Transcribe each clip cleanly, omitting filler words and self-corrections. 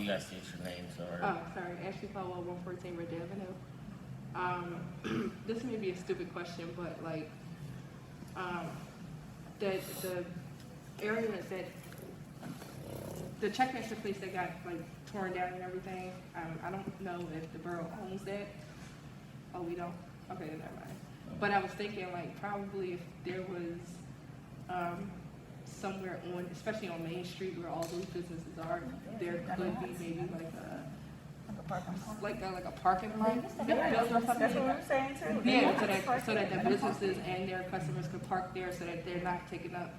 you guys state your names or? Oh, sorry, Ashley Powell, 114 Red Avenue. This may be a stupid question, but like, the area that the Checkmaster place that got like torn down and everything, I don't know if the borough owns that. Oh, we don't? Okay, then never mind. But I was thinking like probably if there was somewhere on, especially on Main Street where all those businesses are, there could be maybe like a parking lot built or something. That's what I'm saying too. Yeah, so that the businesses and their customers could park there so that they're not taking up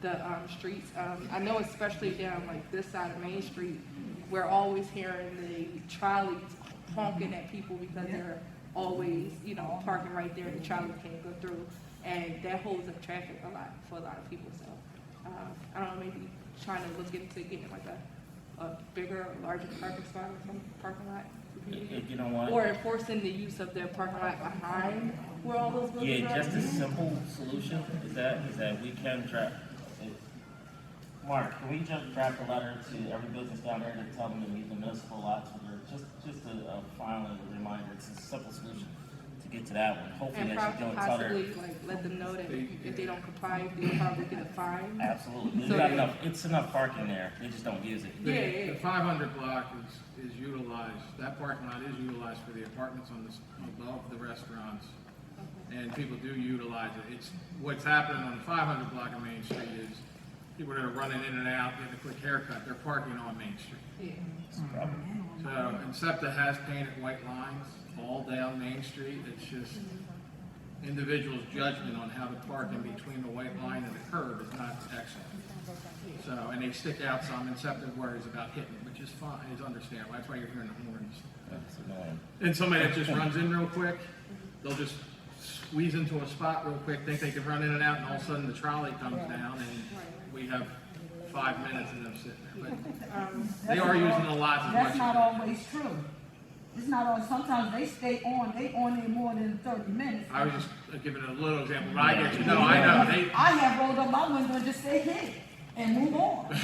the streets. I know especially down like this side of Main Street, we're always hearing the trolleys honking at people because they're always, parking right there and the trolley can't go through. And that holds up traffic a lot for a lot of people. So I don't know, maybe trying to look into getting like a bigger, larger parking spot or some parking lot. You know what? Or enforcing the use of their parking lot behind where all those buildings are. Yeah, just a simple solution is that we can draft. Mark, can we just draft a letter to every business down there to tell them to use the municipal lots for their, just a final reminder? It's a simple solution to get to that one. Hopefully And that you don't possibly like let them know that if they don't comply, they'll probably get a fine. Absolutely. So It's enough parking there. They just don't use it. Yeah. The 500 block is utilized, that parking lot is utilized for the apartments above the restaurants. And people do utilize it. What's happening on the 500 block of Main Street is people that are running in and out, getting a quick haircut, they're parking on Main Street. Yeah. So, and SEPTA has painted white lines all down Main Street. It's just individuals' judgment on how to park in between the white line and the curb is not excellent. So, and they stick out some, and SEPTA worries about hitting, which is fine, is understandable. That's why you're hearing the horns. That's annoying. And somebody that just runs in real quick, they'll just squeeze into a spot real quick, think they can run in and out, and all of a sudden the trolley comes down, and we have 5 minutes of them sitting there. But they are using the lots as much. That's not always true. It's not always, sometimes they stay on there more than 30 minutes. I was just giving a little example, but I get you. No, I know. I have rolled up my window and just say, hey, and move on.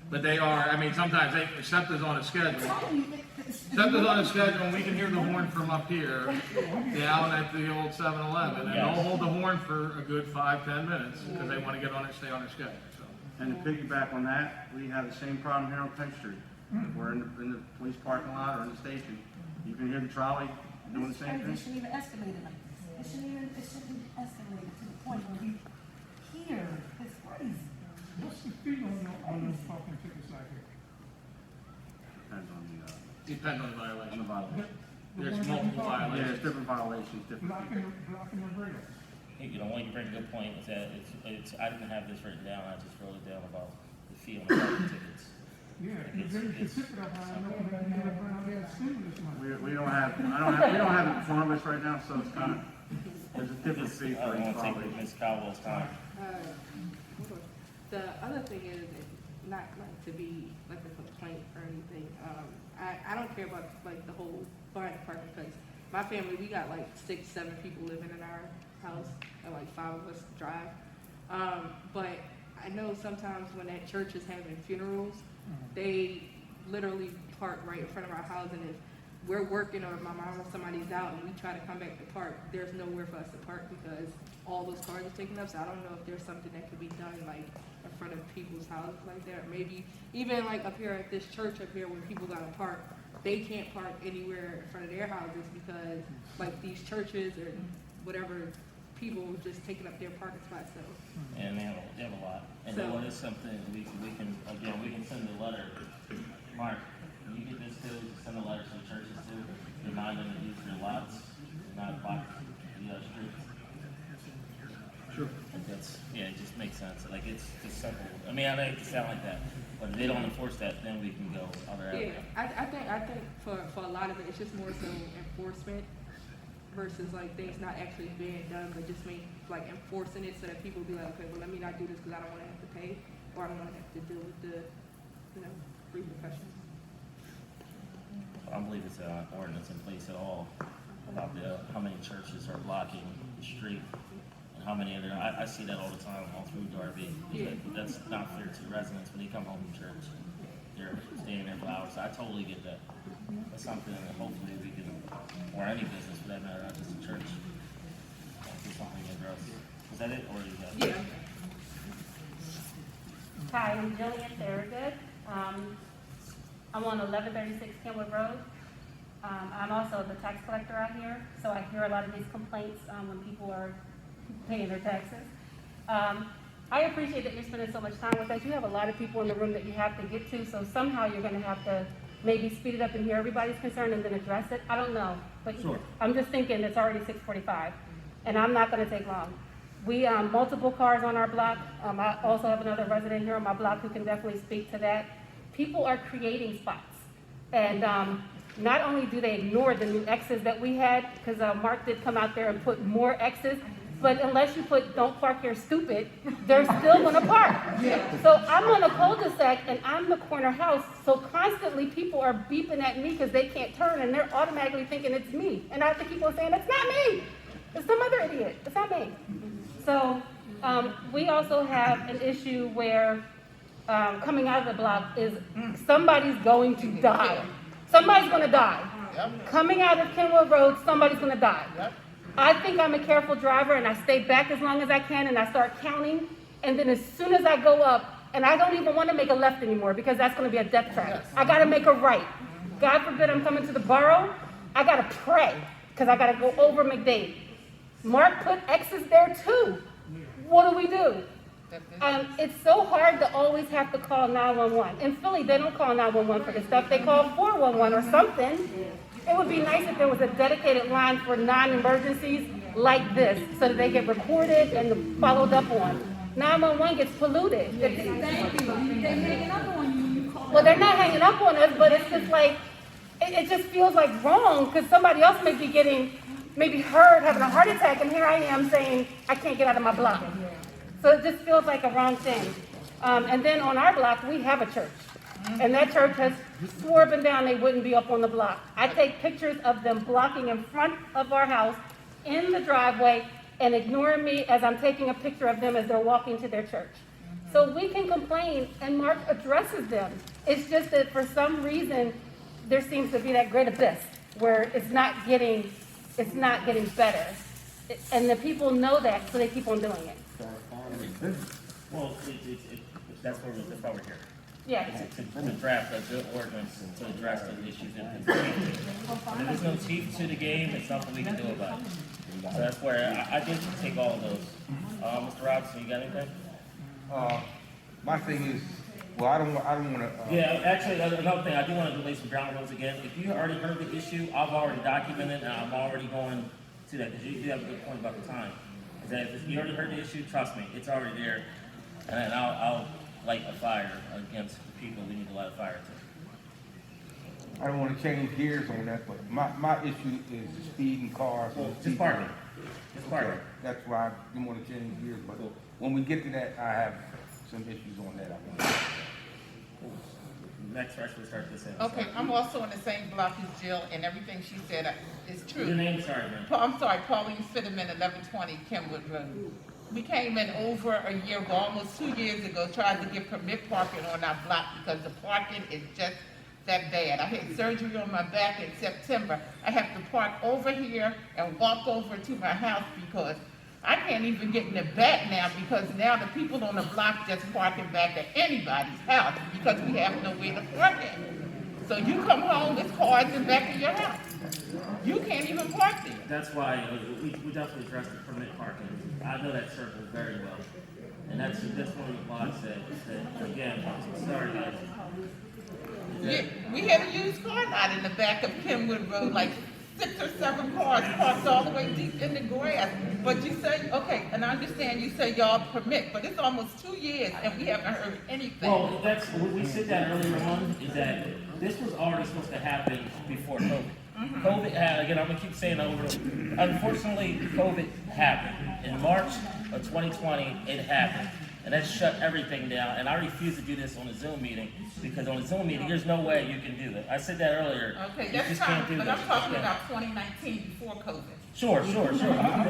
But they are, I mean, sometimes SEPTA's on a schedule. SEPTA's on a schedule, and we can hear the horn from up here down at the old 7-Eleven, and they'll hold the horn for a good 5-10 minutes because they want to get on it, stay on their schedule. So. And to piggyback on that, we have the same problem here on 10th Street. We're in the police parking lot or in the station. You can hear the trolley doing the same It thing. shouldn't even escalate it like this. It shouldn't escalate to the point where we hear, it's crazy. What's the fee on those parking tickets like here? Depends on the On violation. the violation. There's multiple Yeah, violations. there's different violations, different. Blocking the radar. One you bring a good point is that I didn't have this written down. I just wrote it down about the fee on the parking tickets. Yeah, if they could tip it up, I know that you have around there stimulus money. We don't have it in front of us right now, so it's kind of, there's a different fee I for don't each want to take violation. Ms. Caldwell's time. The other thing is, not like to be like a complaint or anything. I don't care about like the whole behind the parking place. My family, we got like 6-7 people living in our house, and like 5 of us drive. But I know sometimes when that church is having funerals, they literally park right in front of our house, and if we're working or my mom or somebody's out and we try to come back to park, there's nowhere for us to park because all those cars are taken up. So I don't know if there's something that could be done like in front of people's houses like that. Maybe even like up here at this church up here when people gotta park, they can't park anywhere in front of their houses because like these churches or whatever, people just taking up their parking spots. So And they have a lot. And So- what is something we can send a letter. Mark, can you get this too? Send a letter to the churches too, remind them to use their lots, not block the streets. Sure. It just makes sense. Like it's just simple. I mean, I know it can sound like that, but if they don't enforce that, then we can go other yeah, avenues. I think for a lot of it, it's just more so enforcement versus like things not actually being done, but just like enforcing it so that people be like, okay, well let me not do this because I don't want to have to pay or I don't want to have to deal with the repercussions. I don't believe it's an ordinance in place at all about how many churches are blocking the street and how many other. I see that all the time all through Darby. Yeah. That's not fair to the residents when they come home from church. they're staying there for hours. So I totally get that. That's something that hopefully we can, or any business for that matter, not just a church, do something to address. Is that it, or is that? Yeah. Hi, I'm Jillian Thorogood. I'm on 1136 Kenwood Road. I'm also the tax collector out here, so I hear a lot of these complaints when people are paying their taxes. I appreciate that you're spending so much time with us. You have a lot of people in the room that you have to get to, so somehow you're going to have to maybe speed it up and hear everybody's concern and then address it. I don't know, but Sure. I'm just thinking it's already 6:45, and I'm not going to take long. We multiple cars on our block. I also have another resident here on my block who can definitely speak to that. People are creating spots, and not only do they ignore the new X's that we had, because Mark did come out there and put more X's, but unless you put "don't park here, stupid," they're still going to park. So I'm on a cul-de-sac and I'm the corner house, so constantly people are beeping at me because they can't turn, and they're automatically thinking it's me, and I have to keep on saying it's not me, it's some other idiot, it's not me. So we also have an issue where coming out of the block is somebody's going to die. Somebody's going to die. Coming out of Kenwood Road, somebody's going to die. I think I'm a careful driver, and I stay back as long as I can, and I start counting, and then as soon as I go up, and I don't even want to make a left anymore because that's going to be a death trap. I got to make a right. God forbid I'm coming to the borough, I got to pray because I got to go over McDade. Mark put X's there too. What do? It's so hard to always have to call 911. In Philly, they don't call 911 for this stuff. They call 411 or something. It would be nice if there was a dedicated line for non-emergencies like this so that they get recorded and followed up on. 911 gets polluted. Thank you. They're hanging up on you when you call. Well, they're not hanging up on us, but it's just like, it just feels like wrong because somebody else may be maybe hurt, having a heart attack, and here I am saying, I can't get out of my block. So it just feels like a wrong thing. And then on our block, we have a church. And that church has swore up and down they wouldn't be up on the block. I take pictures of them blocking in front of our house, in the driveway, and ignoring me as I'm taking a picture of them as they're walking to their church. So we can complain, and Mark addresses them. It's just that for some reason, there seems to be that great abyss where it's not getting better. And the people know that, so they keep on doing it. Well, that's why we're here. Yeah. To draft a good ordinance to address the issues in the community. And if there's no teeth to the game, it's something we can do about it. So that's where I did take all of those. Mr. Robinson, you got anything? My thing is, well, I don't want to. Yeah, actually, another thing, I do want to lay some ground rules again. If you already heard the issue, I've already documented, and I'm already going to that, because you do have a good point about the time. Is that if you already heard the issue, trust me, it's already there, and I'll light a fire against the people we need to light a fire to. I don't want to change gears on that, but my issue is the speeding cars. Well, just parking. Just parking. Okay, that's why I didn't want to change gears, but when we get to that, I have some issues on that. Next, fresh, we'll start this in. Okay, I'm also in the same block as Jill, and everything she said is true. Your name, sorry, man. I'm sorry, Pauline Fitterman, 1120 Kenwood Road. We came in over a year ago, almost 2 years ago, tried to get permit parking on our block because the parking is just that bad. I had surgery on my back in September. I have to park over here and walk over to my house because I can't even get in the back now because now the people on the block just parking back at anybody's house because we have nowhere to park at. So you come home with cars in back of your house. You can't even park there. That's why we definitely addressed the permit parking. I know that circle very well. And that's one of the blocks that again, sorry guys. We had a used car lot in the back of Kenwood Road, like 6 or 7 cars parked all the way deep in the grass. But you say, okay, and I understand you say y'all permit, but it's almost 2 years and we haven't heard anything. Well, that's what we said that earlier on, is that this was already supposed to happen before COVID. COVID had, again, I'm gonna keep saying over. Unfortunately, COVID happened. In March of 2020, it happened. And that shut everything down, and I refuse to do this on a Zoom meeting, because on a Zoom meeting, there's no way you can do that. I said that earlier. Okay, You that's just can't fine, do but that. I'm talking You can't. about 2019 before COVID. Sure.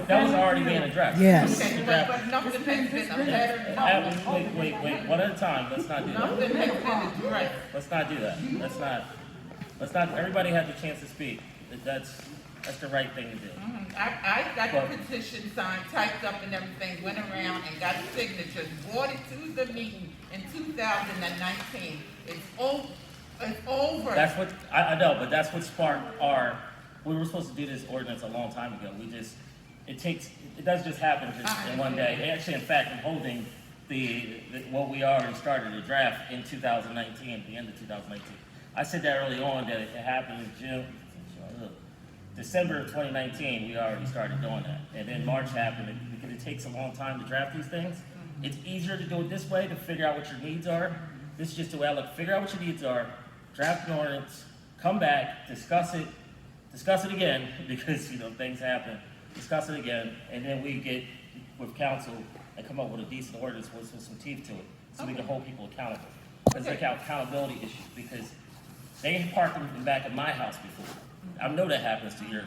That was already being addressed. Yes. Okay, but nothing has been, a letter, nothing, Wait, one at a time, let's not do that. nothing has been addressed. Let's not do that. Let's not, everybody had the chance to speak. That's the right thing to do. I got the petition signed, typed up and everything, went around and got signatures, brought it to the meeting in 2019. It's over. That's what, I know, but that's what sparked we were supposed to do this ordinance a long time ago. It doesn't just happen just in one day. Actually, in fact, I'm holding what we already started to draft in 2019, at the end of 2019. I said that early on, that it happened in December of 2019, we already started doing that. And then March happened, because it takes a long time to draft these things. It's easier to do it this way, to figure out what your needs are. This is just the way I look. Figure out what your needs are, draft an ordinance, come back, discuss it again, because, things happen. Discuss it again, and then we get with council and come up with a decent ordinance with some teeth to it, so we can hold people accountable. Because it's like accountability issues, because they park in the back of my house before. I know that happens to your,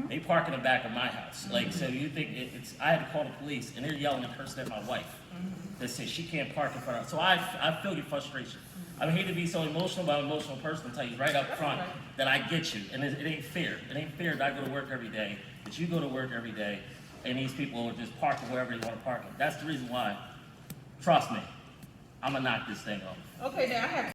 they park in the back of my house. So you think I had to call the police, and they're yelling and cursing at my wife. They say she can't park in front of, so I feel your frustration. I hate to be so emotional, but I'm an emotional person, to tell you right up front that I get you, and it ain't fair. It ain't fair that I go to work every day, that you go to work every day, and these people are just parking wherever they want to park. That's the reason why, trust me, I'm gonna knock this thing off. Okay, now I have